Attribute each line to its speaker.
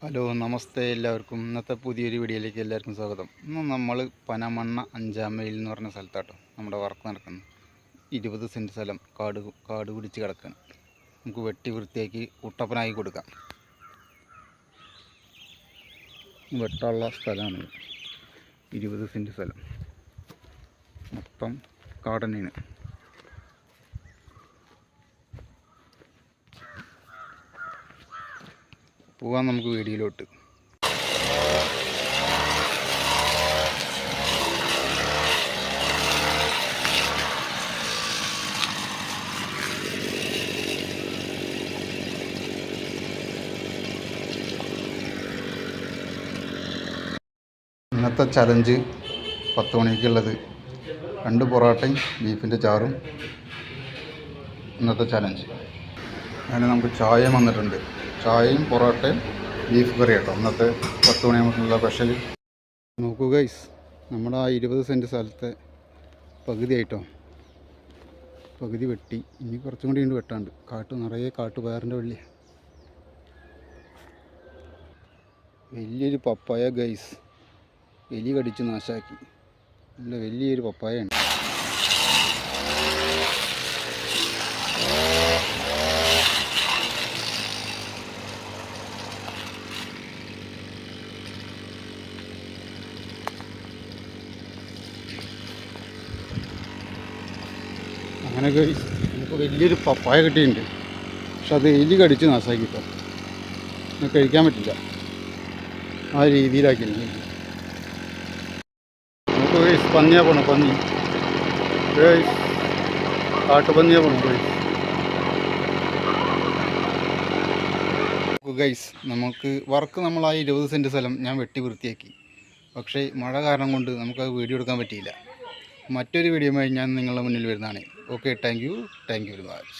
Speaker 1: Hello നമസ്തേ എല്ലാവർക്കും. ഇന്നത്തെ പുതിയൊരു വീഡിയോയിലേക്ക് എല്ലാവർക്കും സ്വാഗതം. ഇന്ന് നമ്മൾ പനമണ്ണ 5-ാം മൈൽ എന്ന് പറഞ്ഞ സ്ഥലത്താട്ടോ നമ്മുടെ വർക്ക് നടക്കുന്നത്. 20 സെൻറ്റ് സ്ഥലം കാട് പിടിച്ച് കിടക്കുകയാണ്. നമുക്ക് വെട്ടി വൃത്തിയാക്കി കുട്ടപ്പനാക്കി കൊടുക്കാം. വെട്ടാനുള്ള സ്ഥലമാണ്. 20 സെൻറ്റ് സ്ഥലം മൊത്തം കാടന്നെയാണ്. പോകാൻ നമുക്ക് വീഡിയോയിലോട്ട്. ഇന്നത്തെ ചലഞ്ച് 10 മണിക്കുള്ളത് 2 പൊറോട്ടയും ബീഫിൻ്റെ ചാറും ഇന്നത്തെ ചലഞ്ച്. അങ്ങനെ നമുക്ക് ചായയും വന്നിട്ടുണ്ട്. ചായയും പൊറോട്ടയും ബീഫ് കറി കേട്ടോ ഇന്നത്തെ 10 മണിയാകുമ്പോഴുള്ള സ്പെഷ്യൽ. നോക്കൂ ഗൈസ്, നമ്മുടെ ആ 20 സെൻറ്റ് സ്ഥലത്തെ പകുതി ആയിട്ടോ, പകുതി വെട്ടി. ഇനി കുറച്ചും കൂടി ഉണ്ട് വെട്ടാണ്ട്. നിറയെ കാട്ടുപയറിൻ്റെ വലിയൊരു പപ്പായ ഗൈസ്, എലി കടിച്ച് നാശാക്കി. നല്ല വലിയൊരു പപ്പായയാണ്. അങ്ങനെ നമുക്ക് വലിയൊരു പപ്പായ കിട്ടിയിട്ടുണ്ട്. പക്ഷെ അത് എലി കടിച്ച് നാശാക്കിട്ടോ, കഴിക്കാൻ പറ്റില്ല. ആ രീതിയിലാക്കിയില്ല. നമുക്ക് പന്നിയാ പോണം, പന്നി കാട്ടുപന്നിയാ പോണം ഗൈസ്. നമുക്ക് വർക്ക് നമ്മൾ ആ 20 സെൻറ്റ് സ്ഥലം ഞാൻ വെട്ടി വൃത്തിയാക്കി. പക്ഷേ മഴ കാരണം കൊണ്ട് നമുക്കത് വീഡിയോ എടുക്കാൻ പറ്റിയില്ല. മറ്റൊരു വീഡിയോയുമായി ഞാൻ നിങ്ങളുടെ മുന്നിൽ വരുന്നതാണ്. Okay, thank you very much.